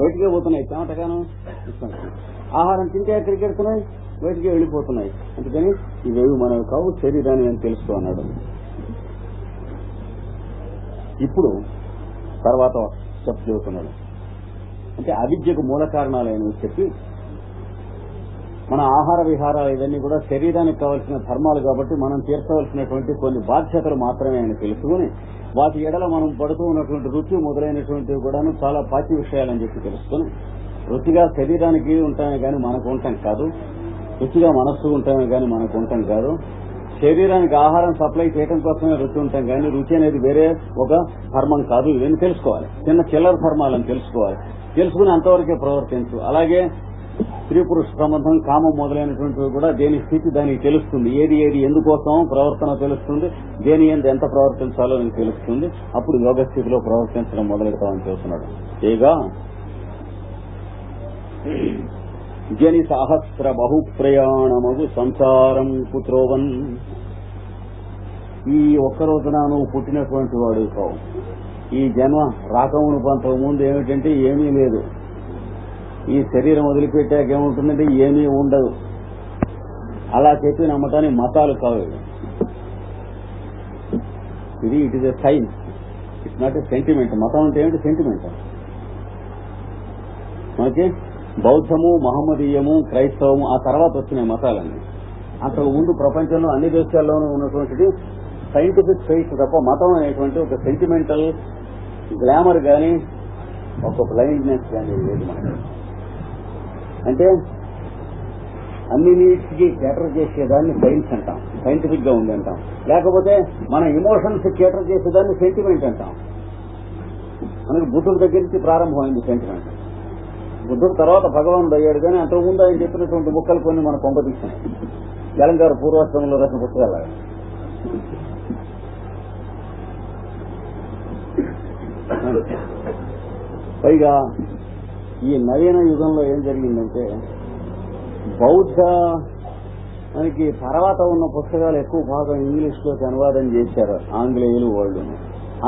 బయటికే పోతున్నాయి, చెమటగాను ఆహారం తింటే ఎక్కడికి వెళ్తున్నాయి, బయటికే వెళ్ళిపోతున్నాయి. అందుకని ఇవేవి మనవి కావు, శరీరాన్ని అని తెలుస్తూ అన్నాడు. ఇప్పుడు తర్వాత చెప్తున్నాడు అంటే అవిద్యకు మూల కారణాలు చెప్పి, మన ఆహార విహారాలు ఇవన్నీ కూడా శరీరానికి కావలసిన ధర్మాలు కాబట్టి మనం తీర్చవలసినటువంటి కొన్ని బాధ్యతలు మాత్రమే ఆయన తెలుసుకుని, వాటి ఎడల మనం పడుతూ ఉన్నటువంటి రుచి మొదలైనటువంటివి కూడాను చాలా పాచి విషయాలని చెప్పి తెలుసుకుని, రుచిగా శరీరానికి ఉంటామే కానీ మనకు ఉంటాం కాదు, రుచిగా మనస్సు ఉంటామే కానీ మనకు ఉంటాం కాదు, శరీరానికి ఆహారం సప్లై చేయడం కోసమే రుచి ఉంటాం కానీ రుచి అనేది వేరే ఒక ధర్మం కాదు. ఇవన్నీ తెలుసుకోవాలి, చిన్న చిల్లర ధర్మాలని తెలుసుకోవాలి. తెలుసుకుని అంతవరకే ప్రవర్తించు. అలాగే స్త్రీ పురుష సంబంధం, కామం మొదలైనటువంటివి కూడా దేని స్థితి దానికి తెలుస్తుంది. ఏది ఎందుకోసం ప్రవర్తన తెలుస్తుంది, దేని ఎంత ప్రవర్తించాలో నీకు తెలుస్తుంది. అప్పుడు యోగ స్థితిలో ప్రవర్తించడం మొదలెడతామని చూస్తున్నాడు. ఏగా జని సహస్ర బహుప్రయాణమగు సంసారం పుత్రోవన్, ఈ ఒక్క రోజున నువ్వు పుట్టినటువంటి వాడు కావు. ఈ జన్మ రాకమును పంతకు ముందు ఏమిటంటే ఏమీ లేదు. ఈ శరీరం వదిలిపెట్టాక ఏముంటుందంటే ఏమీ ఉండదు. అలా చెప్పి నమ్మటానికి మతాలు కావు. It is a science, it's not a sentiment. మతం అంటే ఏమిటి? సెంటిమెంట్. మనకి బౌద్ధము, మహమ్మదీయము, క్రైస్తవము ఆ తర్వాత వచ్చినాయి మతాలన్నీ. అంతకు ముందు ప్రపంచంలో అన్ని దేశాల్లోనూ ఉన్నటువంటిది సైంటిఫిక్ ఫెయిత్ తప్ప మతం అనేటువంటి ఒక సెంటిమెంటల్ గ్లామర్ గానీ ఒక బ్లైండ్నెస్ కానీ లేదు మనకి. అంటే అన్ని నీడ్స్కి కేటర్ చేసేదాన్ని సైన్స్ అంటాం, సైంటిఫిక్ గా ఉంది అంటాం. లేకపోతే మన ఇమోషన్స్ కేటర్ చేసేదాన్ని సెంటిమెంట్ అంటాం. మనకి బుద్ధుడి దగ్గర నుంచి ప్రారంభమైంది సెంటిమెంట్. బుద్ధుడు తర్వాత భగవానుడు అయ్యాడు, కానీ అంతకుముందు ఆయన చెప్పినటువంటి ముక్కలు కొన్ని మన కొంపదీశాయి. జలంగారు పూర్వాశ్రమంలో రాసిన పుస్తకాలు. పైగా ఈ నవీన యుగంలో ఏం జరిగిందంటే, బౌద్ధానికి తర్వాత ఉన్న పుస్తకాలు ఎక్కువ భాగం ఇంగ్లీష్ లోకి అనువాదం చేశారు ఆంగ్లేయులు వాళ్ళు.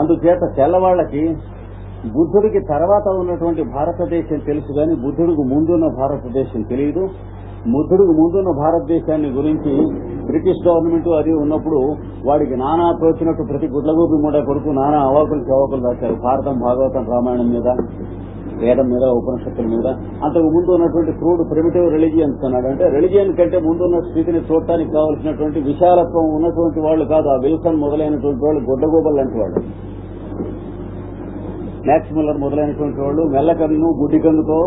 అందుచేత తెల్లవాళ్లకి బుద్ధుడికి తర్వాత ఉన్నటువంటి భారతదేశం తెలుసు, కానీ బుద్ధుడికి ముందున్న భారతదేశం తెలియదు. బుద్ధుడికి ముందున్న భారతదేశాన్ని గురించి బ్రిటిష్ గవర్నమెంట్ అది ఉన్నప్పుడు వాడికి నానా తోచినట్టు ప్రతి గుడ్లగూపి మూడ కొడుకు నానా అవాకులు చవాకులు రాశారు. భారతం, భాగవతం, రామాయణం మీద, వేదం మీద, ఉపనిషత్తుల మీద. అంతకు ముందు ఉన్నటువంటి క్రూడ్ ప్రిమిటివ్ రిలీజియన్స్ అన్నాడు. అంటే రిలీజియన్ కంటే ముందున్న స్థితిని చూడటానికి కావలసినటువంటి విశాలత్వం ఉన్నటువంటి వాళ్ళు కాదు ఆ విల్సన్ మొదలైనటువంటి వాళ్ళు, గుడ్లగూబలు లాంటి వాళ్ళు, మ్యాక్స్ మిల్లర్ మొదలైనటువంటి వాళ్ళు మెల్లకన్ను గుడ్డికన్నుతో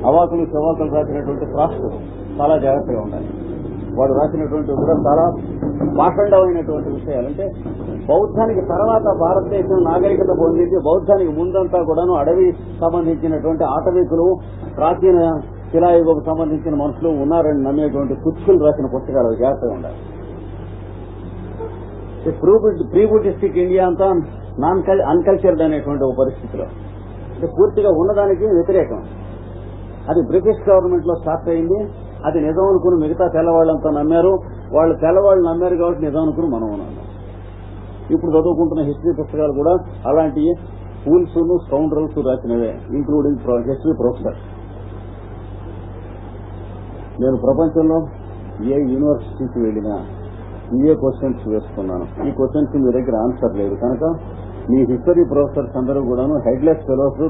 అవాకులు చవాకులు రాసినటువంటి రాష్ట్రం. చాలా జాగ్రత్తగా ఉండాలి. వాడు రాసినటువంటి కూడా చాలా పాషండమైనటువంటి విషయాలు. అంటే బౌద్ధానికి తర్వాత భారతదేశం నాగరికత పొందింది. బౌద్ధానికి ముందంతా కూడాను అడవి సంబంధించినటువంటి ఆటవికులు, ప్రాచీన శిలాయుగం సంబంధించిన మనుషులు ఉన్నారని నమ్మేటువంటి కుచ్చులు రాసిన పుస్తకాలు. జాగ్రత్తగా ఉండాలి. ప్రీ బుద్ధిస్టిక్ ఇండియా అంతా అన్కల్చర్డ్ అనేటువంటి ఒక పరిస్థితిలో, అంటే పూర్తిగా ఉన్నదానికి వ్యతిరేకం. అది బ్రిటిష్ గవర్నమెంట్ లో స్టార్ట్ అయింది. అది నిజం అనుకుని మిగతా తెల్లవాళ్ళంతా నమ్మారు. వాళ్ళు తెల్లవాళ్ళు నమ్మారు కాబట్టి నిజం అనుకుని మనం నమ్మాం. ఇప్పుడు చదువుకుంటున్న హిస్టరీ పుస్తకాలు కూడా అలాంటి ఫూల్స్, స్కౌండ్రల్స్ రాసినవే, ఇంక్లూడింగ్ హిస్టరీ ప్రొఫెసర్. నేను ప్రపంచంలో ఏ యూనివర్సిటీకి వెళ్ళినా ఇవే క్వశ్చన్స్ వేసుకున్నాను. ఈ క్వశ్చన్స్ మీ దగ్గర ఆన్సర్ లేదు కనుక మీ హిస్టరీ ప్రొఫెసర్స్ అందరూ కూడాను హెడ్లెస్ ఫెలోస్,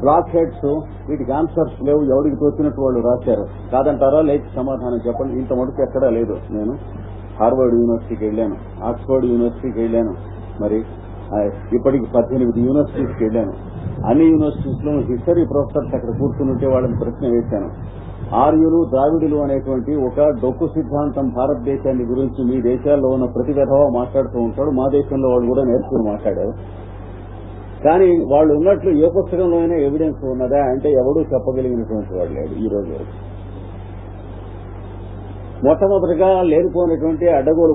బ్లాక్ హెడ్స్, వీటికి ఆన్సర్స్ లేవు. ఎవరికి తోచినట్టు వాళ్ళు రాశారు. కాదంటారా? లేచి సమాధానం చెప్పండి. ఇంత మటుకు ఎక్కడా లేదు. నేను హార్వర్డ్ యూనివర్సిటీకి వెళ్ళాను, ఆక్స్ఫర్డ్ యూనివర్సిటీకి వెళ్ళాను, మరి ఇప్పటికి 18 యూనివర్సిటీస్కి వెళ్ళాను. అన్ని యూనివర్సిటీస్ లో హిస్టరీ ప్రొఫెసర్స్ అక్కడ కూర్చుంటే వాళ్ళని ప్రశ్న వేశాను. ఆర్యులు, ద్రావిడులు అనేటువంటి ఒక డొక్కు సిద్ధాంతం భారతదేశాన్ని గురించి మీ దేశాల్లో ఉన్న ప్రతి విధవా మాట్లాడుతూ ఉంటాడు. మా దేశంలో వాళ్ళు కూడా నేర్చుకుని మాట్లాడారు. కానీ వాళ్ళు ఉన్నట్లు ఏ పుస్తకంలో అయినా ఎవిడెన్స్ ఉన్నదా అంటే ఎవడూ చెప్పగలిగినటువంటి వాడు లేడు ఈ రోజు వరకు. మొట్టమొదటిగా లేనిపోయినటువంటి అడ్డగోలు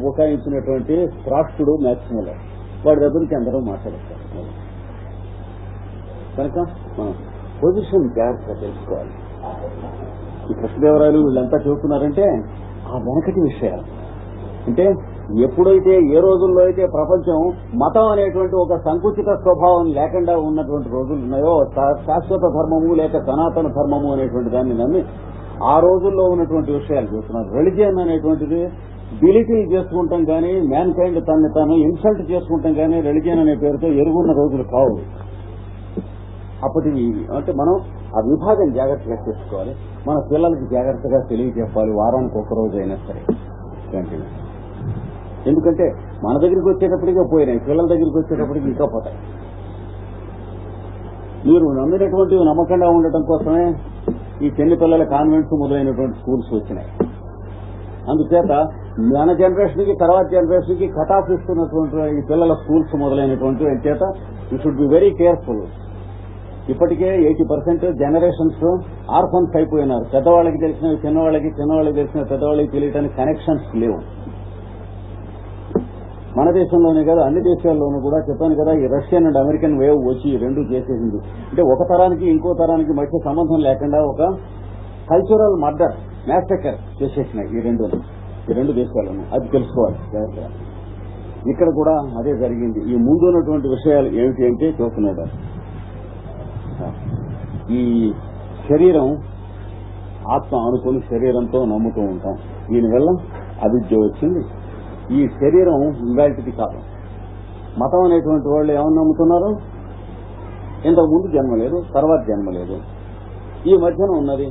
బుకాయించినటువంటి రాష్ట్రుడు మ్యాక్స్ మిల్లర్. వాడి దగ్గర నుంచి అందరూ మాట్లాడతారు. కనుక మనం పొజిషన్ జాగ్రత్తగా తెలుసుకోవాలి. ఈ కృష్ణదేవరాయలు వీళ్ళంతా చెబుతున్నారంటే ఆ వెనకటి విషయాలు. అంటే ఎప్పుడైతే ఏ రోజుల్లో అయితే ప్రపంచం మతం అనేటువంటి ఒక సంకుచిత స్వభావం లేకుండా ఉన్నటువంటి రోజులు ఉన్నాయో, శాశ్వత ధర్మము లేక సనాతన ధర్మము అనేటువంటి దాన్ని నమ్మి ఆ రోజుల్లో ఉన్నటువంటి విషయాలు చూస్తున్నారు. రిలిజియన్ అనేటువంటిది బిలిటిల్ చేసుకుంటాం కానీ, మ్యాన్ కైండ్ తనని తాను ఇన్సల్ట్ చేసుకుంటాం కానీ రిలిజియన్ అనే పేరుతో ఎరుగున్న రోజులు కావు. అప్పటికి అంటే మనం ఆ విభాగం జాగ్రత్తగా చేసుకోవాలి. మన పిల్లలకి జాగ్రత్తగా తెలియజెప్పాలి, వారానికి ఒక్క రోజు అయినా సరే కంటిన్యూ. ఎందుకంటే మన దగ్గరికి వచ్చేటప్పటికే పోయినాయి, పిల్లల దగ్గరికి వచ్చేటప్పటికి ఇంకా పోతాయి. మీరు నమ్మినటువంటివి నమ్మకంగా ఉండటం కోసమే ఈ చిన్న పిల్లల కాన్వెంట్స్ మొదలైనటువంటి స్కూల్స్ వచ్చినాయి. అందుచేత మన జనరేషన్ కి తర్వాత జనరేషన్ కి కట్ ఆఫ్ ఇస్తున్నటువంటి ఈ పిల్లల స్కూల్స్ మొదలైనటువంటి చేత you should be very careful. ఇప్పటికే 80% జనరేషన్స్ ఆర్ఫన్స్ అయిపోయినారు. పెద్దవాళ్ళకి తెలిసినవి చిన్నవాళ్ళకి, చిన్నవాళ్ళకి తెలిసినవి పెద్దవాళ్ళకి తెలియటానికి కనెక్షన్స్ లేవు. మన దేశంలోనే కదా అన్ని దేశాల్లోనూ కూడా చెప్పాను కదా, ఈ రష్యన్ అండ్ అమెరికన్ వేవ్ వచ్చి రెండు చేసేసింది. అంటే ఒక తరానికి ఇంకో తరానికి మధ్య సంబంధం లేకుండా ఒక కల్చరల్ మర్డర్, మ్యాసకర్ చేసేసినాయి ఈ రెండు దేశాలను. అది తెలుసుకోవాలి జాగ్రత్తగా. ఇక్కడ కూడా అదే జరిగింది. ఈ ముందు ఉన్నటువంటి విషయాలు ఏమిటి అంటే చూస్తున్నాడు, ఈ శరీరం ఆత్మ అనుకుని శరీరంతో నమ్ముతూ ఉంటాం. దీనివల్ల అవిద్య వచ్చింది. ఈ శరీరం ఇవాల్టిది కాదు. మతం అనేటువంటి వాళ్ళు ఏమని నమ్ముతున్నారు, ఇంతకు ముందు జన్మ లేదు, తర్వాత జన్మ లేదు, ఈ మధ్యన ఉన్నది.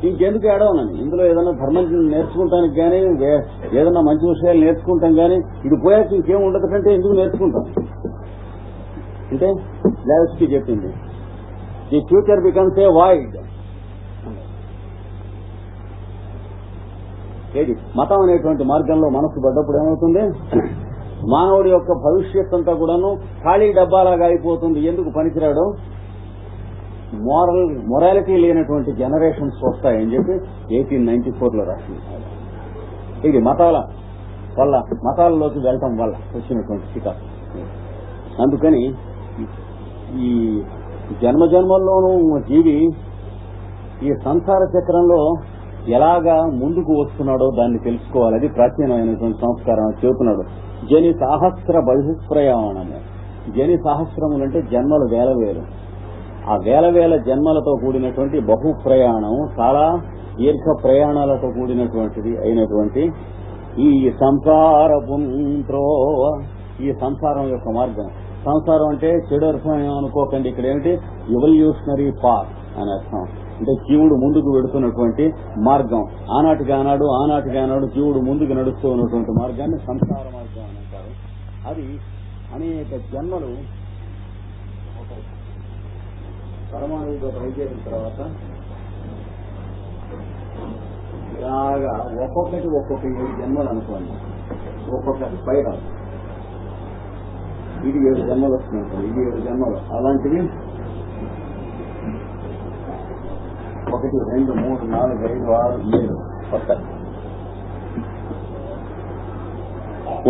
ఇంకెందుకు ఏడవనని ఇందులో ఏదైనా ధర్మం నేర్చుకుంటానికి కానీ, ఏదైనా మంచి విషయాలు నేర్చుకుంటాం కానీ, ఇది పోయాక ఇంకేం ఉండదు కంటే ఎందుకు నేర్చుకుంటాం అంటే లావిస్కీ చెప్పింది, the future becomes a void. ఏది మతం అనేటువంటి మార్గంలో మనసు పడ్డప్పుడు ఏమవుతుంది, మానవుడి యొక్క భవిష్యత్ అంతా కూడాను ఖాళీ డబ్బాలాగా అయిపోతుంది. ఎందుకు పనికిరాడు, మొరాలిటీ లేనటువంటి జనరేషన్స్ వస్తాయని చెప్పి 1894లో రాసింది. ఇది మతాలలోకి వెళ్ళటం వల్ల వచ్చినటువంటి స్థితి. అందుకని ఈ జన్మజన్మల్లోనూ జీవి ఈ సంసార చక్రంలో ఎలాగా ముందుకు వస్తున్నాడో దాన్ని తెలుసుకోవాలి. అది ప్రాచీనమైనటువంటి సంస్కారం. చెబుతున్నాడు, జని సహస్ర బహిష్ప్రయాణము. జని సహస్రములంటే జన్మలు వేల వేలు. ఆ వేల వేల జన్మలతో కూడినటువంటి బహుప్రయాణం, చాలా దీర్ఘ ప్రయాణాలతో కూడినటువంటిది అయినటువంటి ఈ సంసార పుంత్రో, ఈ సంసారం యొక్క మార్గం. సంసారం అంటే చెడు అర్థం అనుకోకండి. ఇక్కడ ఏమిటి, ఎవల్యూషనరీ పాత్ అని అర్థం. అంటే జీవుడు ముందుకు వెడుతున్నటువంటి మార్గం. ఆనాటికి ఆనాడు జీవుడు ముందుకు నడుస్తూ ఉన్నటువంటి మార్గాన్ని సంసార మార్గం అని అంటారు. అది అనేక జన్మలు పరమాణువుగా బయలుదేరిన తర్వాత ఇలాగా ఒక్కొక్కటి 7 జన్మలు అనుకోండి. ఒక్కొక్కటి బయట ఇది 7 జన్మలు వస్తున్నాయి, ఇది 7 జన్మలు. అలాంటివి 1, 2, 3, 4, 5, 6, 7 వస్తాయి.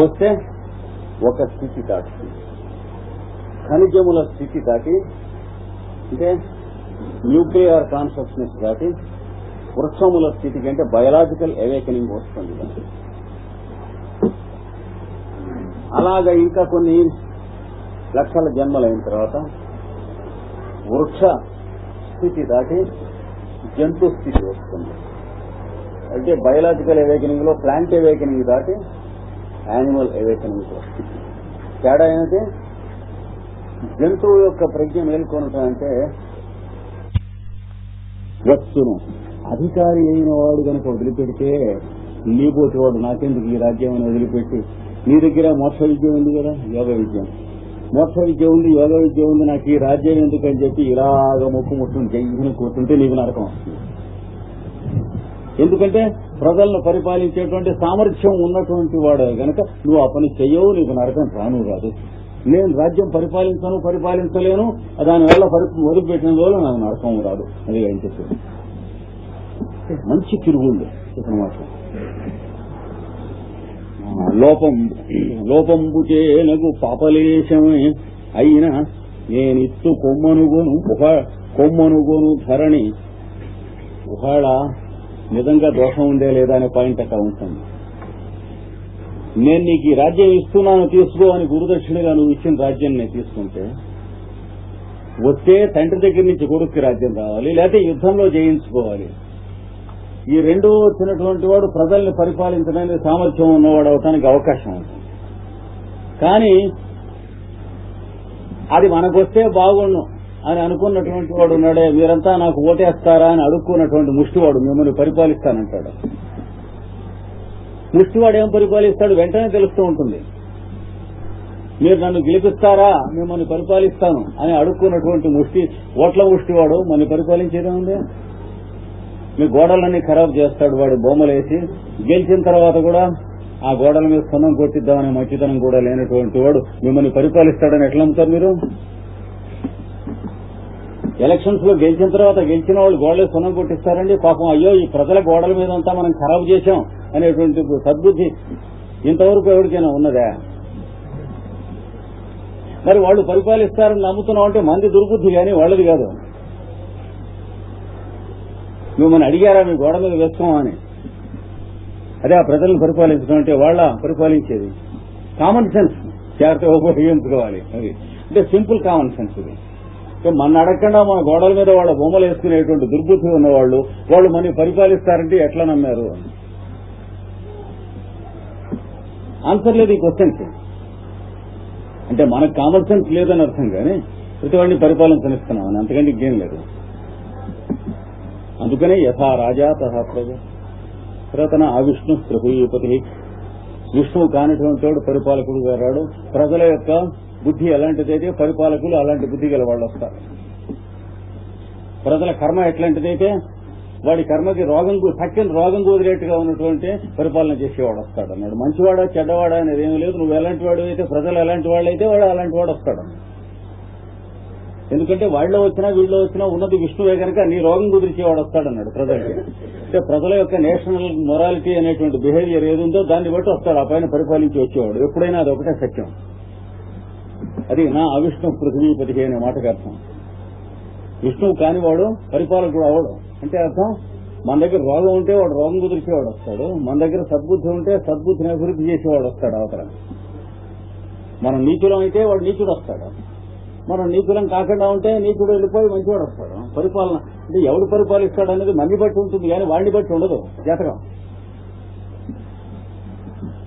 వస్తే ఒక స్థితి దాటి, ఖనిజముల స్థితి దాటి, అంటే న్యూక్లియర్ కాన్షియస్నెస్ దాటి వృక్షముల స్థితికి, అంటే బయలాజికల్ అవేకనింగ్ వస్తుంది. అలాగా ఇంకా కొన్ని లక్షల జన్మలైన తర్వాత వృక్ష స్థితి దాటి జంతు స్థితి వస్తుంది. అంటే బయలాజికల్ అవేకనింగ్ లో ప్లాంట్ అవేకనింగ్ దాటి యానిమల్ అవేకనింగ్ వస్తుంది. తేడా ఏమిటి, జంతువు యొక్క ప్రజ్ఞ మేల్కొనటం అంటే వస్తును అధికారి అయిన వాడు కనుక వదిలిపెడితే, నీపోతే వాడు నాకెందుకు ఈ రాజ్యం అని వదిలిపెట్టి, నీ దగ్గర మోక్ష విద్య ఉంది కదా, యోగ విద్య, మోక్ష విద్య ఉంది, యోగ విద్య ఉంది, నాకు ఈ రాజ్యం ఎందుకని చెప్పి ఇలాగ ముట్టుని జైన కూర్చుంటే నీకు నరకం వస్తుంది. ఎందుకంటే ప్రజలను పరిపాలించేటువంటి సామర్థ్యం ఉన్నటువంటి వాడు కనుక నువ్వు ఆ పని చెయ్యవు, నీకు నరకం రాను కాదు. నేను రాజ్యం పరిపాలించలేను, దానివల్ల వదిలిపెట్టిన రోజు నాకు నరకం రాదు. అది ఏం చెప్పారు, మంచి తిరుగుంది చెప్పనమాట. లోపంబుచేనకు పాపలేశమే అయినా నేనిత్తు కొమ్మనుగొను ధరణి. ఒకవేళ నిజంగా దోషం ఉందే లేదా అనే పాయింట్ అక్కడ ఉంటుంది. నేను నీకు ఈ రాజ్యం ఇస్తున్నాను తీసుకో అని గురుదక్షిణగా నువ్వు ఇచ్చిన రాజ్యం నేను తీసుకుంటే వస్తే తండ్రి దగ్గర నుంచి కొడుక్కి రాజ్యం రావాలి, లేకపోతే యుద్ధంలో జయించుకోవాలి. ఈ రెండో వచ్చినటువంటి వాడు ప్రజల్ని పరిపాలించడానికి సామర్థ్యం ఉన్నవాడు అవటానికి అవకాశం ఉంటుంది. కానీ అది మనకొస్తే బాగుండు అని అనుకున్నటువంటి వాడు ఉన్నాడే, మీరంతా నాకు ఓటేస్తారా అని అడుక్కున్నటువంటి ముష్టివాడు మిమ్మల్ని పరిపాలిస్తానంటాడు. ముష్టివాడు ఏం పరిపాలిస్తాడు వెంటనే తెలుస్తూ ఉంటుంది. మీరు నన్ను గెలిపిస్తారా మిమ్మల్ని పరిపాలిస్తాను అని అడుక్కున్నటువంటి ఓట్ల ముష్టివాడు మన పరిపాలించేదే ఉంది. మీ గోడలన్నీ ఖరాబ్ చేస్తాడు వాడు బొమ్మలేసి. గెలిచిన తర్వాత కూడా ఆ గోడల మీద సున్నం కొట్టిద్దామనే మంచితనం కూడా లేనటువంటి వాడు మిమ్మల్ని పరిపాలిస్తాడని ఎట్లా నమ్ముతారు మీరు? ఎలక్షన్స్ లో గెలిచిన తర్వాత గెలిచిన వాళ్ళు గోడలే సున్నం కొట్టిస్తారండి. పాపం అయ్యో ఈ ప్రజల గోడల మీద అంతా మనం ఖరాబ్ చేశాం అనేటువంటి సద్బుద్ధి ఇంతవరకు ఎవరికైనా ఉన్నదా? మరి వాళ్ళు పరిపాలిస్తారని నమ్ముతున్నాం అంటే మంది దుర్బుద్ధి కానీ వాళ్ళది కాదు. మిమ్మల్ని అడిగారా మీ గోడ మీద వేసుకోమని? అదే ఆ ప్రజలను పరిపాలించడం అంటే వాళ్ళ పరిపాలించేది. కామన్ సెన్స్ జాగ్రత్తగా ఉపయోగించుకోవాలి. అది అంటే సింపుల్ కామన్ సెన్స్ ఇది. మన అడగకుండా మన గోడల మీద వాళ్ళ బొమ్మలు వేసుకునేటువంటి దుర్బుద్ధి ఉన్నవాళ్ళు వాళ్ళు మన పరిపాలిస్తారంటే ఎట్లా నమ్మారు? ఆన్సర్ లేదు ఈ క్వశ్చన్కి. అంటే మనకు కామన్ సెన్స్ లేదని అర్థం కానీ ప్రతి వాడిని పరిపాలించనిస్తున్నామని, అంతకంటే ఇంకేం లేదు. అందుకనే యథా రాజా తథా ప్రజ ప్రతన అవిష్ణు ప్రభుపతి. విష్ణువు కానిటువంటి వాడు పరిపాలకుడుగా రాడు. ప్రజల యొక్క బుద్ధి ఎలాంటిదైతే పరిపాలకులు అలాంటి బుద్ధి గల వాళ్ళు వస్తారు. ప్రజల కర్మ ఎట్లాంటిదైతే వాడి కర్మకి తక్కిన రోగం కుదిరేట్టుగా ఉన్నటువంటి పరిపాలన చేసేవాడు వస్తాడు అన్నాడు. మంచివాడా చెడ్డవాడా అనేది ఏమీ లేదు. నువ్వు ఎలాంటి వాడు అయితే ప్రజలు ఎలాంటి వాళ్ళు అయితే వాడు అలాంటి వాడు వస్తాడు. ఎందుకంటే వాళ్ళలో వచ్చినా వీళ్ళలో వచ్చినా ఉన్నది విష్ణువే కనుక నీ రోగం కుదిరిచేవాడు వస్తాడన్నాడు ప్రజలకి. అంటే ప్రజల యొక్క నేషనల్ మొరాలిటీ అనేటువంటి బిహేవియర్ ఏదుందో దాన్ని బట్టి వస్తాడు ఆ పైన పరిపాలించి వచ్చేవాడు. ఎప్పుడైనా అది ఒకటే సత్యం. అది నా అవిష్ణు పృథ్వీపతి అనే మాటకు అర్థం. విష్ణువు కానివాడు పరిపాలకుడు అవడు అంటే అర్థం మన దగ్గర రోగం ఉంటే వాడు రోగం కుదిరిచేవాడు వస్తాడు, మన దగ్గర సద్బుద్ధి ఉంటే సద్బుద్ధిని అభివృద్ధి చేసేవాడు వస్తాడు అవతల. మనం నీచులం అయితే వాడు నీచుడు వస్తాడు, మనం నీచులం కాకుండా ఉంటే నీచుడు వెళ్ళిపోయి మంచివాడు వస్తాడు. పరిపాలన అంటే ఎవడు పరిపాలిస్తాడు అనేది మన్ని బట్టి ఉంటుంది కానీ వాడిని బట్టి ఉండదు జాతకం.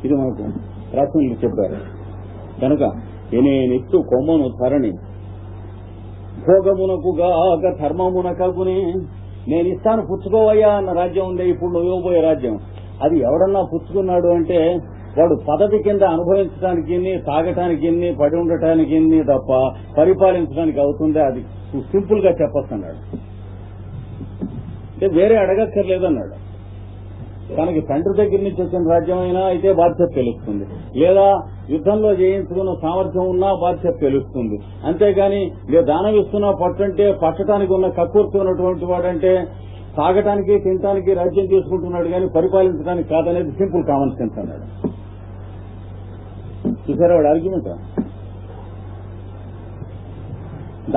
ఇది మనకు ప్రాచీనులు చెప్పారు. కనుక ఎనేనిత్తు కొమ్మను ధరణి భోగమునకుగాక ధర్మమునకగునే. నేను ఇస్తాను పుచ్చుకోవయ్యా అన్న రాజ్యం ఉంది ఇప్పుడు నువ్వు ఇవ్వబోయే రాజ్యం. అది ఎవడన్నా పుచ్చుకున్నాడు అంటే వాడు పదవి కింద అనుభవించడానికి తాగటానికి పడి ఉండటానికి తప్ప పరిపాలించడానికి అవుతుందే. అది సింపుల్ గా చెప్పొస్తున్నాడు. అంటే వేరే అడగక్కర్లేదన్నాడు. తనకి తండ్రి దగ్గర నుంచి వచ్చిన రాజ్యమైనా అయితే బాధ్యత తెలుస్తుంది, లేదా యుద్ధంలో జయించుకున్న సామర్థ్యం ఉన్నా బాధ్యత తెలుస్తుంది. అంతేగాని దానం ఇస్తున్నా పట్టంటే పట్టడానికి ఉన్న కక్కుర్తి ఉన్నటువంటి వాడంటే తాగటానికి తినటానికి రాజ్యం తీసుకుంటున్నాడు కానీ పరిపాలించడానికి కాదనేది సింపుల్ కామన్ సెన్స్ అన్నాడు. చూసారా వాడు ఆర్గ్యుమెంట్?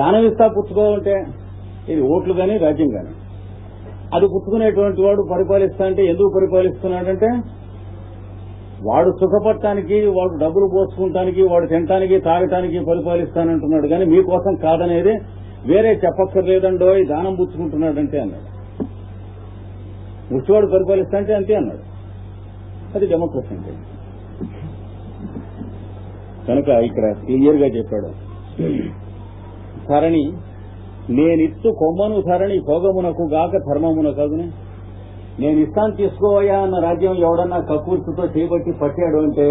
దానం ఇస్తా పుచ్చుకోవాలంటే ఇది ఓట్లు కానీ రాజ్యం కానీ అది పుచ్చుకునేటువంటి వాడు పరిపాలిస్తా అంటే ఎందుకు పరిపాలిస్తున్నాడంటే వాడు సుఖపడటానికి, వాడు డబ్బులు పోసుకుంటానికి, వాడు తినటానికి తాగటానికి పరిపాలిస్తానంటున్నాడు కానీ మీకోసం కాదనేది వేరే చెప్పక్కర్లేదండో ఈ దానం పుచ్చుకుంటున్నాడంటే అన్నాడు. ముష్టివాడు పరిపాలిస్తా అంటే అంతే అన్నాడు. అది డెమోక్రసీ అంటే. కనుక ఇక్కడ క్లియర్ గా చెప్పాడు. ధరణి నేనిత్తు కొమ్మను ధరణి భోగమునకు గాక ధర్మమునకగునే. నేను ఇస్తాను తీసుకోవయ్యా అన్న రాజ్యం ఎవడన్నా కక్కుర్తితో చేపట్టి పట్టాడు అంటే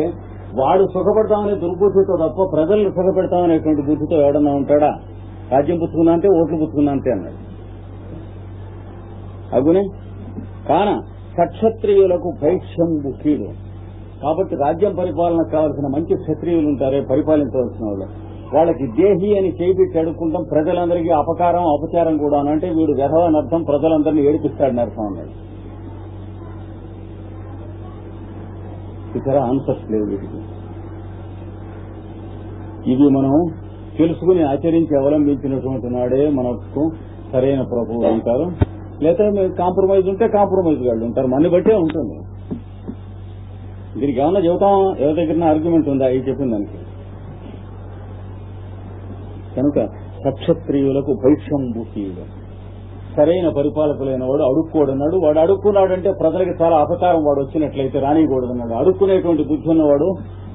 వాడు సుఖపడతామనే దుర్బుద్ధితో తప్ప ప్రజలను సుఖపెడతామనేటువంటి బుద్ధితో ఎవడన్నా ఉంటాడా? రాజ్యం పుచ్చుకున్నా అంటే ఓట్లు పుచ్చుకున్నా అంతే అన్నాడు. అగునే కాన సక్షత్రియులకు భైక్ష్యం కీడు. కాబట్టి రాజ్యం పరిపాలనకు కావాల్సిన మంచి క్షత్రియులు ఉంటారే పరిపాలించవలసిన వాళ్ళు, వాళ్ళకి దేహి అని చేపెట్టి అడుక్కుంటాం ప్రజలందరికీ అపకారం అపచారం కూడా. అంటే వీడు వెధవని అర్థం, ప్రజలందరినీ ఏడిపిస్తాడని అర్థం అన్నాడు. ఇతర ఆన్సర్స్ లేవు వీటికి. ఇవి మనం తెలుసుకుని ఆచరించి అవలంబించినటువంటి నాడే మనకు సరైన ప్రభువు ఉంటారు. లేదా కాంప్రమైజ్ ఉంటే కాంప్రమైజ్ వాళ్ళు ఉంటారు. మన బట్టే ఉంటుంది. దీనికి ఏమన్నా చెబుతాం, ఎవరి దగ్గర ఆర్గ్యుమెంట్ ఉందా ఈ చెప్పిన దానికి? కనుక సక్షత్రియులకు భైక్షంభూషీయుడు, సరైన పరిపాలకులైన వాడు అడుక్కోడన్నాడు. వాడు అడుక్కున్నాడంటే ప్రజలకి చాలా అపకారం వాడు వచ్చినట్లయితే రానికూడదన్నాడు. అడుక్కునేటువంటి బుద్ధి ఉన్నవాడు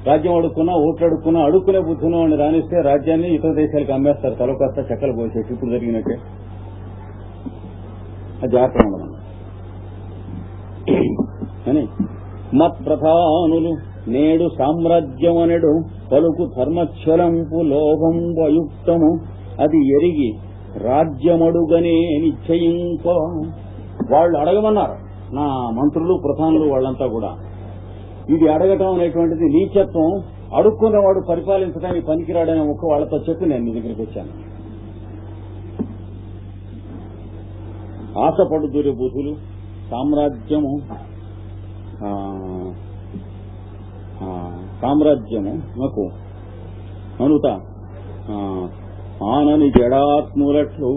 రాజ్యం అడుక్కున్నా, ఓట్లు అడుక్కున్నా, అడుక్కునే బుద్ధి ఉన్నవాడిని రానిస్తే రాజ్యాన్ని ఇతర దేశాలకు అమ్మేస్తారు, తలకొస్త చెక్కలు పోసేసి. ఇప్పుడు జరిగినట్టే అది జాగ్రత్త ఉండదు అని. మత్ప్రధానులు నేడు సామ్రాజ్యమనెడు పలుకు ధర్మచ్చలంపు లోభం వయుక్తము అది ఎరిగి రాజ్యమడుగనే నిశ్చయింప. వాళ్ళు అడగమన్నారు నా మంత్రులు ప్రధానులు వాళ్ళంతా కూడా. ఇది అడగటం అనేటువంటిది నీచత్వం, అడుక్కున్నవాడు పరిపాలించడానికి పనికిరాడనే ఒక్క వాళ్ళతో చెప్పి నేను మీ దగ్గరికి వచ్చాను. ఆశపడు దుర్బుధులు సామ్రాజ్యము నాకు అనుత ఆనని జడాత్ములట్లు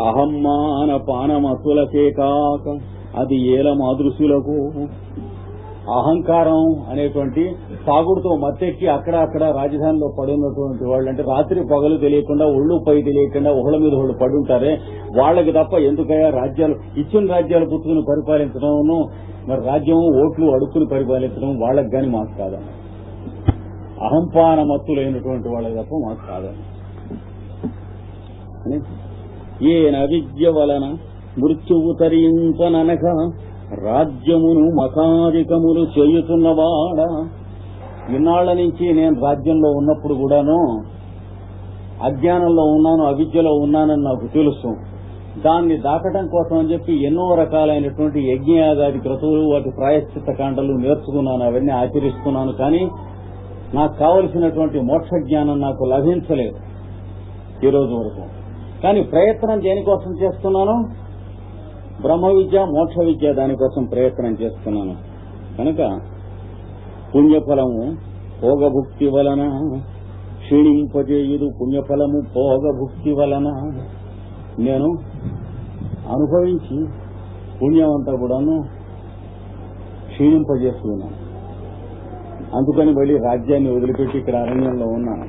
అహమ్మాన పానమతులకే కాక అది ఏల మాదృశులకు. అహంకారం అనేటువంటి సాగుడుతో మత్తెక్కి అక్కడ రాజధానిలో పడినటువంటి వాళ్ళు, అంటే రాత్రి పగలు తెలియకుండా ఒళ్ళు పై తెలియకుండా ఒకళ్ళ మీద ఒకళ్ళు పడి ఉంటారే, వాళ్ళకి తప్ప ఎందుకయ్యా రాజ్యాలు, ఇచ్చిన రాజ్యాలు పుచ్చుకుని పరిపాలించడం, మరి రాజ్యం ఓట్లు అడుక్కుని పరిపాలించడం వాళ్ళకి గాని మాకు కాదా? అహంపాన మత్తులైనటువంటి వాళ్ళకి తప్ప మాకు కాదా? ఏన విద్య వలన మృత్యువు తరింపననక రాజ్యమును మకాధికములు చేయుతున్నవాడా. ఇన్నాళ్ల నుంచి నేను రాజ్యంలో ఉన్నప్పుడు కూడాను అజ్ఞానంలో ఉన్నాను, అవిద్యలో ఉన్నానని నాకు తెలుసు. దాన్ని దాటడం కోసం అని చెప్పి ఎన్నో రకాలైనటువంటి యజ్ఞయాగాది క్రతువులు, వాటి ప్రాయశ్చిత్త కాండలు నేర్చుకున్నాను, అవన్నీ ఆచరిస్తున్నాను. కానీ నాకు కావలసినటువంటి మోక్ష జ్ఞానం నాకు లభించలేదు ఈ రోజు వరకు. కానీ ప్రయత్నం దేనికోసం చేస్తున్నాను? బ్రహ్మ విద్య, మోక్ష విద్య, దానికోసం ప్రయత్నం చేస్తున్నాను. కనుక పుణ్యఫలము భోగభుక్తి వలన క్షీణింపజేయుదు. పుణ్యఫలము భోగభుక్తి వలన నేను అనుభవించి పుణ్యమంతా కూడాను క్షీణింపజేస్తున్నాను. అందుకని మళ్ళీ రాజ్యాన్ని వదిలిపెట్టి ఇక్కడ అరణ్యంలో ఉన్నాను.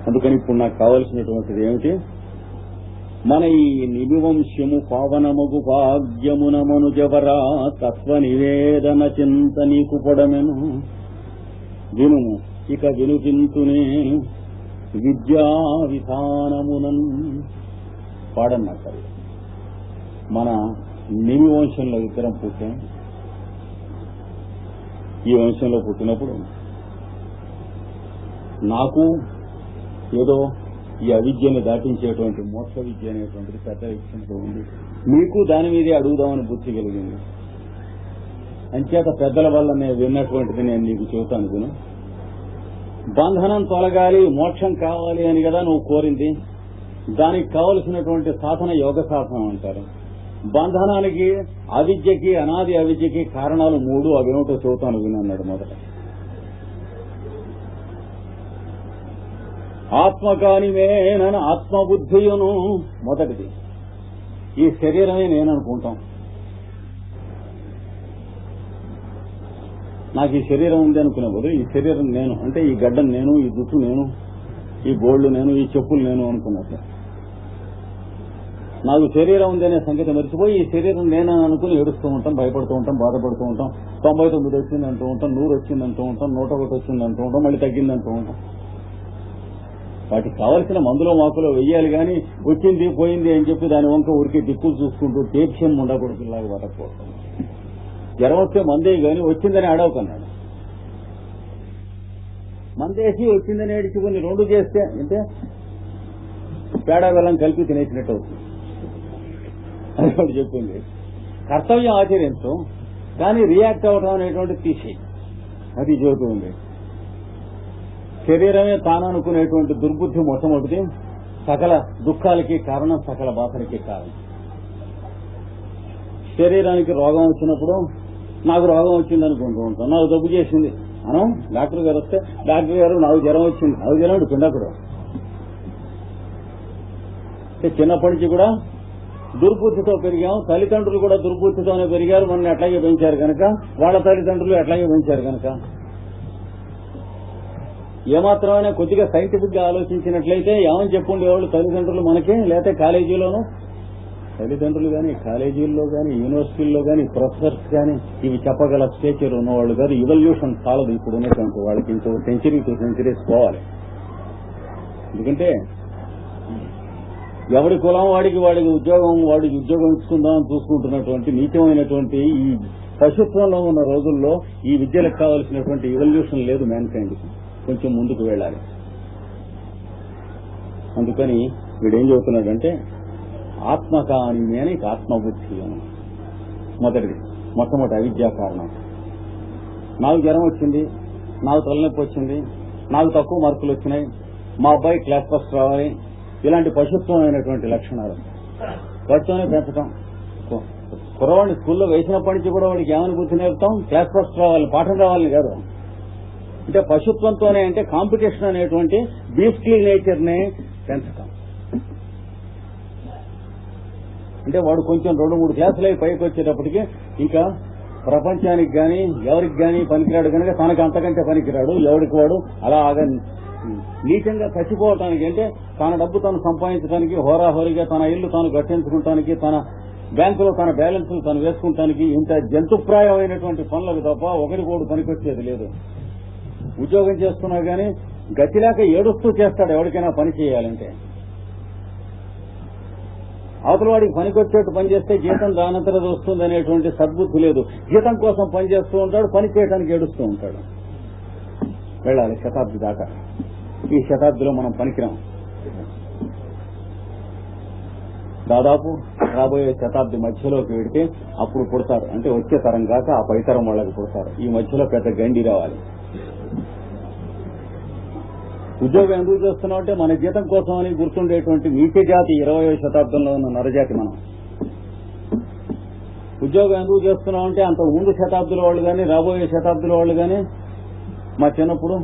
అందుకని ఇప్పుడు నాకు కావలసినటువంటిది ఏమిటి? మన ఈ నిమివంశము పావనమగు భాగ్యమున మనుజవరా తత్వ నివేదన చింత నీకు పొడమెను. వినుము ఇక వినుపింతు నేను విద్యా విధానమునన్. పాడన్నట్టు మన నిమి వంశంలో ఇద్దరం పుట్టాం. ఈ వంశంలో పుట్టినప్పుడు నాకు ఏదో ఈ అవిద్యను దాటించేటువంటి మోక్ష విద్య అనేటువంటిది పెద్ద విషయంతో ఉంది. మీకు దాని మీదే అడుగుదామని బుద్ధి కలిగింది. అంచేత పెద్దల వల్ల నేను విన్నటువంటిది నేను నీకు చెబుతాను. విను. బంధనం తొలగాలి, మోక్షం కావాలి అని కదా నువ్వు కోరింది. దానికి కావలసినటువంటి సాధన యోగ సాధన అంటారు. బంధనానికి, అవిద్యకి, అనాది అవిద్యకి కారణాలు 3. అవేమిటో చెబుతాను వినన్నాడు. మొదట ఆత్మకానివేనని ఆత్మబుద్ధియును. మొదటిది ఈ శరీరమే నేను అనుకుంటాం. నాకు ఈ శరీరం ఉంది అనుకునేప్పుడు ఈ శరీరం నేను అంటే ఈ గడ్డం నేను, ఈ జుట్టు నేను, ఈ గోళ్లు నేను, ఈ చెప్పులు నేను అనుకున్నట్టు. నాకు శరీరం ఉంది అనే సంగతి మర్చిపోయి ఈ శరీరం నేనని అనుకుని ఏడుస్తూ ఉంటాం, భయపడుతూ ఉంటాం, బాధపడుతూ ఉంటాం. 99 వచ్చిందంటూ ఉంటాం, 100 వచ్చిందంటూ ఉంటాం, 101 వచ్చిందంటూ ఉంటాం, మళ్ళీ తగ్గిందంటూ ఉంటాం. వాటికి కావలసిన మందులో మాకులో వెయ్యాలి కానీ వచ్చింది పోయింది అని చెప్పి దాని వంక ఊరికి దిక్కులు చూసుకుంటూ టేప్షన్ ఉండకూడదులాగా బతకపోతాం. జ్వరం వస్తే మందే గాని వచ్చిందని అడవకన్నాడు. మందేసి వచ్చిందని ఏడిచుకుని 2 చేస్తే అంటే పేడా బెల్లం కలిపి తినేసినట్టు అవుతుంది అని వాడు చెప్పింది. కర్తవ్యం ఆచరించు కానీ రియాక్ట్ అవ్వడం అనేటువంటి తీసేయి, అది చెబుతుంది. శరీరమే తాననుకునేటువంటి దుర్బుద్ధి మొట్టమొదటి సకల దుఃఖాలకి కారణం, సకల బాధలకి కారణం. శరీరానికి రోగం వచ్చినప్పుడు నాకు రోగం వచ్చింది అనుకుంటూ ఉంటాం, నాకు జబ్బు చేసింది మనం. డాక్టర్ గారు వస్తే డాక్టర్ గారు నాకు జ్వరం వచ్చింది, నాకు జ్వరం పిండకుడు. చిన్నప్పటి నుంచి కూడా దుర్బుద్ధితో పెరిగాం, తల్లిదండ్రులు కూడా దుర్బుద్ధితోనే పెరిగారు, మనల్ని అట్లాగే పెంచారు కనుక, వాళ్ళ తల్లిదండ్రులు అట్లాగే పెంచారు కనుక. ఏమాత్రమైనా కొద్దిగా సైంటిఫిక్ గా ఆలోచించినట్లయితే ఏమని చెప్పుండేవాళ్ళు తల్లిదండ్రులు మనకి, లేకపోతే కాలేజీలోనూ తల్లిదండ్రులు కానీ, కాలేజీల్లో కానీ, యూనివర్సిటీల్లో కానీ, ప్రొఫెసర్స్ కానీ ఇవి చెప్పగల స్టేచర్ ఉన్నవాళ్ళు కాదు. ఇవల్యూషన్ చాలదు ఇప్పుడు ఉన్నటువంటి వాళ్ళకి, ఇంకో సెంచరీ 2 సెంచరీస్ పోవాలి. ఎందుకంటే ఎవడి కులం వాడికి వాడికి ఉద్యోగం ఇచ్చుకుందామని చూసుకుంటున్నటువంటి నీచమైనటువంటి ఈ పశుత్వంలో ఉన్న రోజుల్లో ఈ విద్యలకు కావలసినటువంటి ఇవల్యూషన్ లేదు మ్యాన్ కైండ్. కొంచెం ముందుకు వెళ్ళాలి. అందుకని వీడేం చెబుతున్నాడంటే ఆత్మకాని అని ఆత్మబుద్ధి అని మొట్టమొదటి అవిద్యా కారణం. నాకు జ్వరం వచ్చింది, నాకు తలనొప్పి వచ్చింది, నాకు తక్కువ మార్కులు వచ్చినాయి, మా అబ్బాయి క్లాస్ ఫస్ట్ రావాలి, ఇలాంటి పశుత్వమైనటువంటి లక్షణాలు వాటితోనే పెంచడం. కురవాడిని స్కూల్లో వేసినప్పటి నుంచి కూడా వాడికి ఏమని బుద్ధి నేర్పుతాం, క్లాస్ ఫస్ట్ రావాలి, పాఠం రావాలని కాదు. అంటే పశుత్వంతోనే, అంటే కాంపిటీషన్ అనేటువంటి బీస్ట్లీ నేచర్ నే పెంచటం. అంటే వాడు కొంచెం 2-3 క్లాసులు అయి పైకి వచ్చేటప్పటికి ఇంకా ప్రపంచానికి గాని ఎవరికి గాని పనికిరాడు కనుక తనకు అంతకంటే పనికిరాడు. ఎవరికి వాడు అలాగా నీచంగా చచ్చిపోవటానికి, అంటే తన డబ్బు తాను సంపాదించడానికి, హోరాహోరీగా తన ఇల్లు తాను గట్టించుకుంటానికి, తన బ్యాంకులో తన బ్యాలెన్స్లు తాను వేసుకుంటానికి ఇంత జంతుప్రాయమైనటువంటి పనులకు తప్ప ఒకటి కోడు పనికొచ్చేది లేదు. ఉద్యోగం చేస్తున్నా గానీ గతిలేక ఏడుస్తూ చేస్తాడు ఎవరికైనా పని చేయాలంటే. అవతల వాడికి పనికొచ్చేట్టు పనిచేస్తే జీతం దానంతరం వస్తుంది అనేటువంటి సద్బుద్ధి లేదు. జీతం కోసం పనిచేస్తూ ఉంటాడు, పని చేయడానికి ఏడుస్తూ ఉంటాడు. వెళ్ళాలి శతాబ్ది దాకా. ఈ శతాబ్దిలో మనం పనికిరాం. దాదాపు రాబోయే శతాబ్ది మధ్యలోకి వెడితే అప్పుడు పుడతారు, అంటే వచ్చే తరం కాక ఆ పై తరం వాళ్ళకి పుడతారు. ఈ మధ్యలో పెద్ద గండి రావాలి. ఉద్యోగం ఎందుకు చేస్తున్నాం అంటే మన జీతం కోసం అని గుర్తుండేటువంటి నీచ జాతి 20వ శతాబ్దంలో ఉన్న నరజాతి మనం. ఉద్యోగం ఎందుకు చేస్తున్నాం అంటే అంత ముందు శతాబ్దుల వాళ్ళు కానీ రాబోయే శతాబ్దుల వాళ్ళు కానీ, మా చిన్నప్పుడు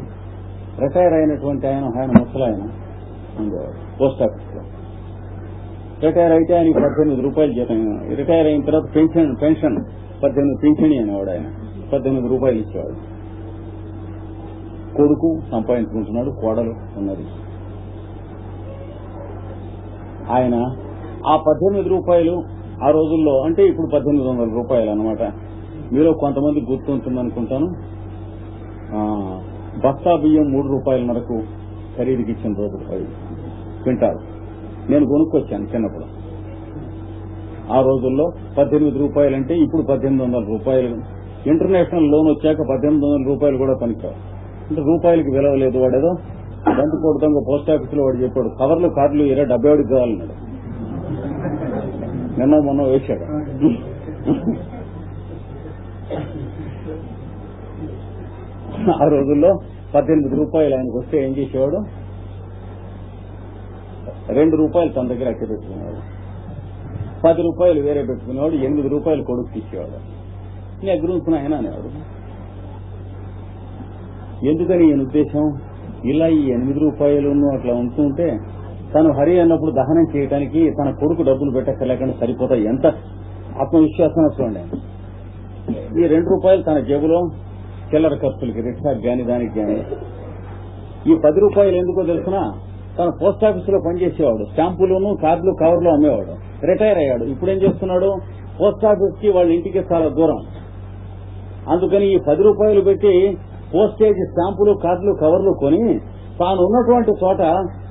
రిటైర్ అయినటువంటి ఆయన ముసలాయన ఉండేవాడు పోస్ట్ ఆఫీస్ లో. రిటైర్ అయితే ఆయనకి 18 రూపాయలు జీతం. రిటైర్ అయిన తర్వాత పెన్షన్ 18 పింఛని అనేవాడు. ఆయన 18 రూపాయలు ఇచ్చేవాడు. కొడుకు సంపాదించుకుంటున్నాడు, కోడలు ఉన్నది. ఆయన ఆ 18 రూపాయలు ఆ రోజుల్లో, అంటే ఇప్పుడు 1800 రూపాయలు అనమాట. మీలో కొంతమంది గుర్తుంటుందనుకుంటాను. బస్తా బియ్యం 3 రూపాయల వరకు ఖరీదుకి ఇచ్చిన రోజులు అవి వింటారు. నేను కొనుక్కొచ్చాను చిన్నప్పుడు. ఆ రోజుల్లో 18 రూపాయలంటే ఇప్పుడు 1800 రూపాయలు. ఇంటర్నేషనల్ లోన్ వచ్చాక 1800 రూపాయలు కూడా పనికిరావు. అంటే రూపాయలకి విలువ లేదు. వాడేదో బంతి కొడుతాం పోస్ట్ ఆఫీస్ లో వాడు చెప్పాడు, కవర్లు కార్డులు 70 కావాలన్నాడు. మొన్న వేశాడు. ఆ రోజుల్లో 18 రూపాయలు ఆయనకు వస్తే ఏం చేసేవాడు, 2 రూపాయలు తన దగ్గర అట్టి పెట్టుకునేవాడు, 10 రూపాయలు వేరే పెట్టుకునేవాడు, 8 రూపాయలు కొడుకు తీసేవాడు. నేను గురించి ఆయన అనేవాడు. ఎందుకని ఈయన ఉద్దేశం, ఇలా ఈ 8 రూపాయలు అట్లా ఉంటుంటే తను హరి అన్నప్పుడు దహనం చేయడానికి తన కొడుకు డబ్బులు పెట్టక్కర్లేకుండా సరిపోతాయి. ఎంత ఆత్మవిశ్వాసం వస్తుంది. ఈ 2 రూపాయలు తన జేబులో చిల్లర ఖర్చులకి, రిక్షాకి గాని దానికి గాని. ఈ 10 రూపాయలు ఎందుకో తెలుసునా, తను పోస్ట్ ఆఫీస్ లో పనిచేసేవాడు, స్టాంపులను కార్డులు కవర్లు అమ్మేవాడు. రిటైర్ అయ్యాడు. ఇప్పుడు ఏం చేస్తున్నాడు, పోస్ట్ ఆఫీస్ కి వాళ్ళ ఇంటికి చాలా దూరం. అందుకని ఈ 10 రూపాయలు పెట్టి పోస్టేజ్ స్టాంపులు కార్డులు కవర్లు కొని తాను ఉన్నటువంటి చోట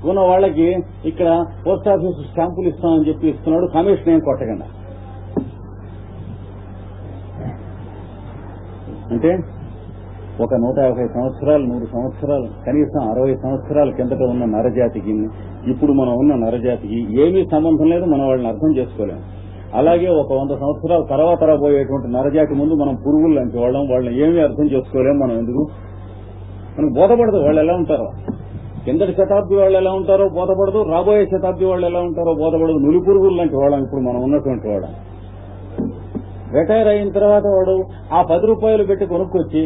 ఉన్న వాళ్ళకి ఇక్కడ పోస్ట్ ఆఫీస్ స్టాంపులు ఇస్తామని చెప్పి ఇస్తున్నాడు. కమిషన్ ఏం కొట్టకుండా. అంటే ఒక 150 సంవత్సరాలు 100 సంవత్సరాలు కనీసం 60 సంవత్సరాల కిందట ఉన్న నరజాతికి ఇప్పుడు మనం ఉన్న నరజాతికి ఏమీ సంబంధం లేదు. మనం వాళ్ళని అర్థం చేసుకోలేము. అలాగే ఒక 100 సంవత్సరాల తర్వాత రాబోయేటువంటి నరజాతి ముందు మనం పురుగులు లాంటి వాళ్ళని ఏమీ అర్థం చేసుకోలేము. మనం ఎందుకు, మనకు బోధపడదు వాళ్ళు ఎలా ఉంటారో. కిందటి శతాబ్ది వాళ్ళు ఎలా ఉంటారో బోధపడదు, రాబోయే శతాబ్ది వాళ్ళు ఎలా ఉంటారో బోధపడదు. నులి పురుగులు లాంటి వాళ్ళం ఇప్పుడు మనం ఉన్నటువంటి వాడు. రిటైర్ అయిన తర్వాత వాడు ఆ 10 రూపాయలు పెట్టి కొనుక్కొచ్చి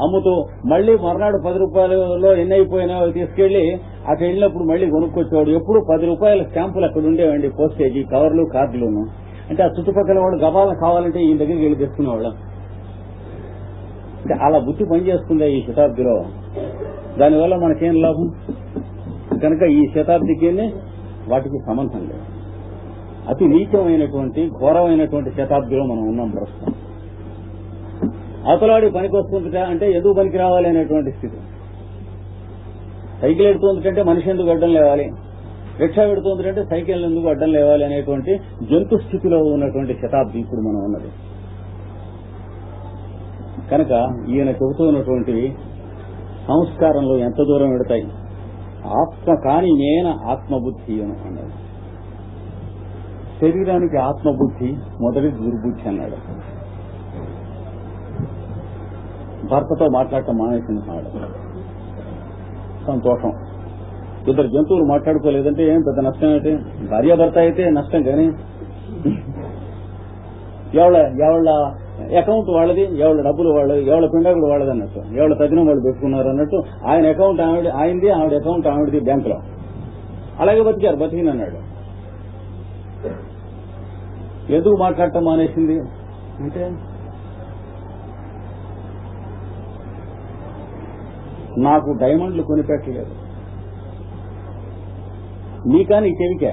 అమ్ముతూ మళ్లీ మర్నాడు 10 రూపాయలలో ఎన్ని అయిపోయినా తీసుకెళ్లి అక్కడ వెళ్ళినప్పుడు మళ్లీ కొనుక్కొచ్చేవాడు. ఎప్పుడు 10 రూపాయల స్టాంపులు అక్కడ ఉండేవండి, పోస్టేజీ కవర్లు కార్డులును. అంటే ఆ చుట్టుపక్కల వాడు గబాలను కావాలంటే ఈ దగ్గరికి వెళ్ళి తెచ్చుకునేవాళ్ళం. అంటే అలా బుద్ధి పనిచేస్తుందా ఈ శతాబ్దిలో? దానివల్ల మనకేం లాభం? కనుక ఈ శతాబ్దికి వాటికి సంబంధం లేదు. అతి నీచమైనటువంటి ఘోరమైనటువంటి శతాబ్దిలో మనం ఉన్నాం ప్రస్తుతం. అవతలాడి పనికి వస్తుందిట అంటే ఎందుకు పనికి రావాలి అనేటువంటి స్థితి. సైకిల్ ఎడుతుందంటే మనిషి ఎందుకు అడ్డం లేవాలి, రిక్షా పెడుతుందంటే సైకిల్ ఎందుకు అడ్డం లేవాలి అనేటువంటి జంతు స్థితిలో ఉన్నటువంటి శతాబ్ది ఇప్పుడు మనం ఉన్నది. కనుక ఈయన చెబుతూ ఉన్నటువంటివి సంస్కారంలో ఎంత దూరం పెడతాయి. ఆత్మ కాని మేన ఆత్మబుద్ధి అని అన్నాడు. శరీరానికి ఆత్మబుద్ధి మొదటి దుర్బుద్ధి అన్నాడు. భర్తతో మాట్లాడటం మానేసినాడు. సంతోషం. ఇద్దరు జంతువులు మాట్లాడుకోలేదంటే ఏం పెద్ద నష్టం ఏంటి? భార్యాభర్త అయితే నష్టం, కానీ ఎవళ్ళ అకౌంట్ వాళ్ళది, ఎవళ్ళ డబ్బులు వాళ్ళది, ఎవళ్ళ పిండాకులు వాళ్ళది అన్నట్టు, ఎవళ్ళ తగిన వాళ్ళు పెట్టుకున్నారు అన్నట్టు. ఆయన అకౌంట్ ఆయనది, ఆవిడ అకౌంట్ ఆవిడది బ్యాంకులో. అలాగే బతికారు, బతికినన్నాడు. ఎందుకు మాట్లాడటం మానేసింది అంటే నాకు డైమండ్లు కొనిపెట్టలేదు, నీకా నీ చెవికే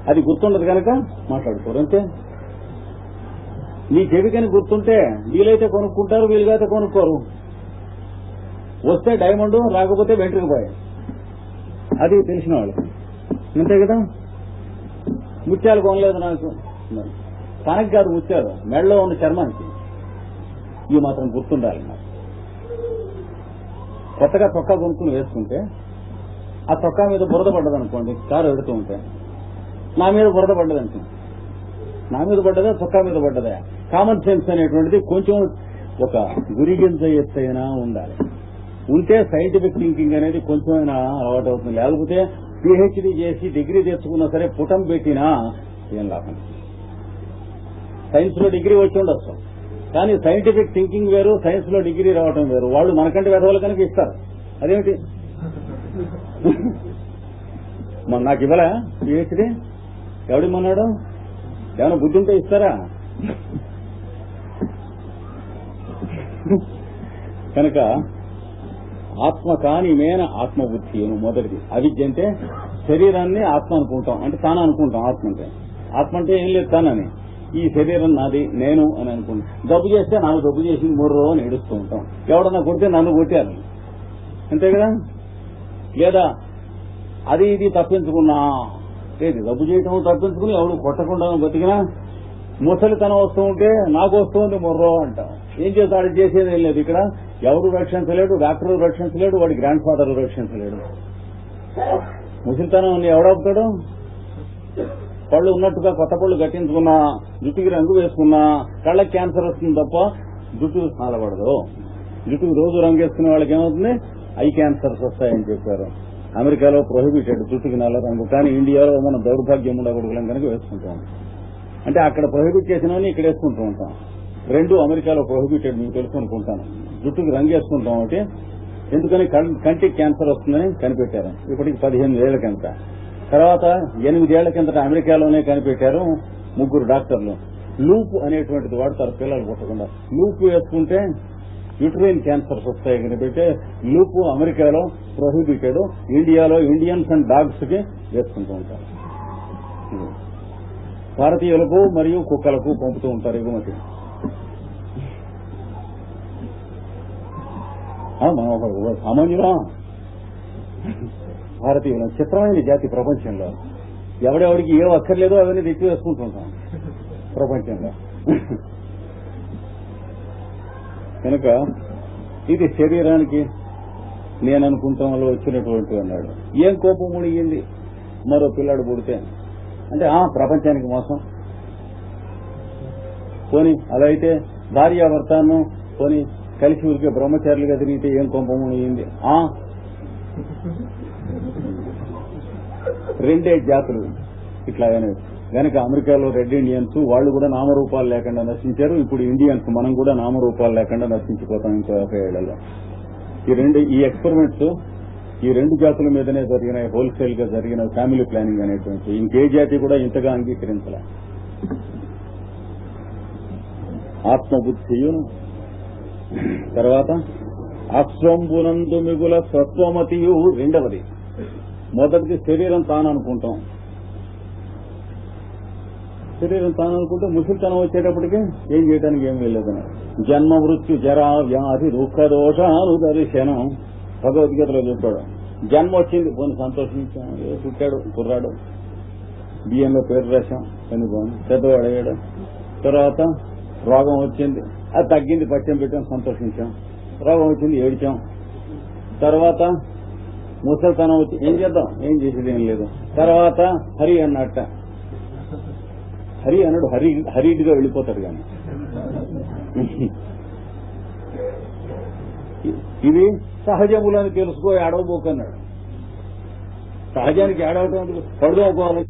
అది గుర్తుండదు కనుక మాట్లాడుకోరు అంతే. నీ చెవికని గుర్తుంటే వీలైతే కొనుక్కుంటారు, వీలుగైతే కొనుక్కోరు. వస్తే డైమండ్, రాకపోతే వెంట్రుకు పోయి, అది తెలిసిన వాళ్ళు అంతే కదా. ముత్యాలు కొనలేదు నాకు, తనకి కాదు ముత్యాలు, మెడలో ఉన్న చర్మానికి. ఇవి మాత్రం గుర్తుండాలి నాకు. కొత్తగా చొక్కా కొనుక్కుని వేసుకుంటే ఆ చొక్కా మీద బురద పడ్డదనుకోండి, కారు ఎడుతూ ఉంటే నా మీద బురద పడ్డదంటే నా మీద పడ్డదా చొక్కా మీద పడ్డదా? కామన్ సెన్స్ అనేటువంటిది కొంచెం ఒక గురిగింజ ఎత్తైనా ఉండాలి. ఉంటే సైంటిఫిక్ థింకింగ్ అనేది కొంచెమైనా అలవాటు అవుతుంది. లేకపోతే పిహెచ్డీ చేసి డిగ్రీ తెచ్చుకున్నా సరే పుటం పెట్టినా ఏం లాభం. సైన్స్ లో డిగ్రీ వచ్చి ఉండొచ్చు, కానీ సైంటిఫిక్ థింకింగ్ వేరు, సైన్స్ లో డిగ్రీ రావటం వేరు. వాళ్ళు మనకంటే వెధవలు కనుక ఇస్తారు. అదేమిటి నాకు ఇవ్వలే పిహెచ్డీ? ఎవడిమన్నాడు? ఏమైనా బుద్ధి ఉంటే ఇస్తారా? కనుక ఆత్మ కాని మేన ఆత్మబుద్ధి మొదటిది. అవిద్య అంటే శరీరాన్ని ఆత్మ అనుకుంటాం, అంటే తాను అనుకుంటాం. ఆత్మ అంటే ఏం లేదు తానని. ఈ శరీరం నాది, నేను అని అనుకుంటాం. జబ్బు చేస్తే నాకు జబ్బు చేసింది మూర్రో అని ఏడుస్తూ ఉంటాం. ఎవడన్నా కొడితే నన్ను కొట్టారు అంతే కదా. లేదా అది ఇది తప్పించుకున్నా, లేదు జబ్బు చేయటం తప్పించుకుని ఎవడు కొట్టకుండా బతికినా ముసలితనం వస్తూ ఉంటే నాకు వస్తుంది మొర్రో అంటాం. ఏం చేస్తాడు? చేసేది ఏం లేదు. ఇక్కడ ఎవరు రక్షించలేడు, డాక్టర్ రక్షించలేడు, వాడి గ్రాండ్ ఫాదర్ రక్షించలేడు. ముసలితనం ఎవడవుతాడు? పళ్ళు ఉన్నట్టుగా కొత్త పళ్ళు కట్టించుకున్నా, జుట్టుకి రంగు వేసుకున్నా కళ్ళకి క్యాన్సర్ వస్తుంది తప్ప జుట్టు నల్లబడదు. జుట్టుకి రోజు రంగు వేసుకునే వాళ్ళకి ఏమవుతుంది? ఐ క్యాన్సర్స్ వస్తాయని చెప్పారు. అమెరికాలో ప్రొహిబిటెడ్ జుట్టుకి నల్ల రంగు, కానీ ఇండియాలో మనం దౌర్భాగ్యం ఉండకూడదు కనుక వేసుకుంటాం. అంటే అక్కడ ప్రొహిబిట్ చేసినవని ఇక్కడ వేసుకుంటూ ఉంటాం. రెండు అమెరికాలో ప్రొహిబిటెడ్, మీకు తెలుసు అనుకుంటాను. జుట్టుకి రంగు వేసుకుంటాం అంటే ఎందుకని? కంటికి క్యాన్సర్ వస్తుందని కనిపెట్టారు. ఇప్పటికి 15 ఏళ్ల కిందట. తర్వాత 8 ఏళ్ల కిందట అమెరికాలోనే కనిపెట్టారు 3 డాక్టర్లు. లూప్ అనేటువంటిది వాడతారు పిల్లలు పుట్టకుండా. లూప్ వేసుకుంటే యూట్రైన్ క్యాన్సర్స్ వస్తాయి కనిపెట్టే లూప్ అమెరికాలో ప్రొహిబిటెడ్. ఇండియాలో ఇండియన్స్ అండ్ డాగ్స్ కి వేసుకుంటూ ఉంటారు. భారతీయులకు మరియు కుక్కలకు పంపుతూ ఉంటారు ఎగుమతి. మనం ఒక సామాన్యులా? భారతీయులు చిత్రమైన జాతి ప్రపంచంలో. ఎవడెవడికి ఏ అక్కర్లేదో అవన్నీ తెచ్చి వేసుకుంటుంటాం ప్రపంచంలో. కనుక ఇది శరీరానికి నేను అనుకుంటాం వల్ల వచ్చినటువంటి అన్నాడు. ఏం కోపం మునిగింది మరో పిల్లాడు పుడితే అంటే ప్రపంచానికి మోసం. పోని అలా అయితే భార్యాభర్తను పోని కలిసి ఊరికే బ్రహ్మచారులుగా తిరిగితే ఏం కోపం మునిగింది? 2 జాతులు ఇట్లాగనే గనక అమెరికాలో రెడ్ ఇండియన్స్ వాళ్ళు కూడా నామరూపాలు లేకుండా నశించారు. ఇప్పుడు ఇండియన్స్ మనం కూడా నామరూపాలు లేకుండా నశించిపోతాం ఇంకో 50 ఏళ్లలో. ఈ ఎక్స్పెరిమెంట్స్ ఈ రెండు జాతుల మీదనే జరిగినాయి, హోల్సేల్ గా జరిగిన ఫ్యామిలీ ప్లానింగ్ అనేటువంటి. ఇంకే జాతి కూడా ఇంతగా అంగీకరించాల. ఆత్మబుద్ధియు తర్వాత అస్వంబునందు మిగుల స్వత్వమతియు రెండవది. మొదటిది శరీరం తాను అనుకుంటాం. శరీరం తాను అనుకుంటే ముసలితనం వచ్చేటప్పటికి ఏం చేయడానికి ఏం వెళ్ళలేదన్నారు. జన్మ మృత్యు జరా వ్యాధి దుఃఖ దోషాలు దర్శనం భగవద్గీతలో చెప్పాడు. జన్మ వచ్చింది, పోనీ సంతోషించాం, పుట్టాడు కుర్రాడు, బియ్యంలో పేరు రాశాం, కానీ బాగుంది, పెద్దవాడు అయ్యాడు. తర్వాత రోగం వచ్చింది, అది తగ్గింది, పచ్చం పెట్టాం, సంతోషించాం. రోగం వచ్చింది, ఏడిచాం. తర్వాత ముసలితనం వచ్చి ఏం చేద్దాం, ఏం చేసేది ఏం లేదు. తర్వాత హరి అన్నట్ట, హరి అన్నాడు, హరిగా వెళ్ళిపోతాడు. కానీ ఇది సహజములని తెలుసుకో, ఏడవబోకన్నాడు. సహజానికి ఏడవటం పడుకోవాలి.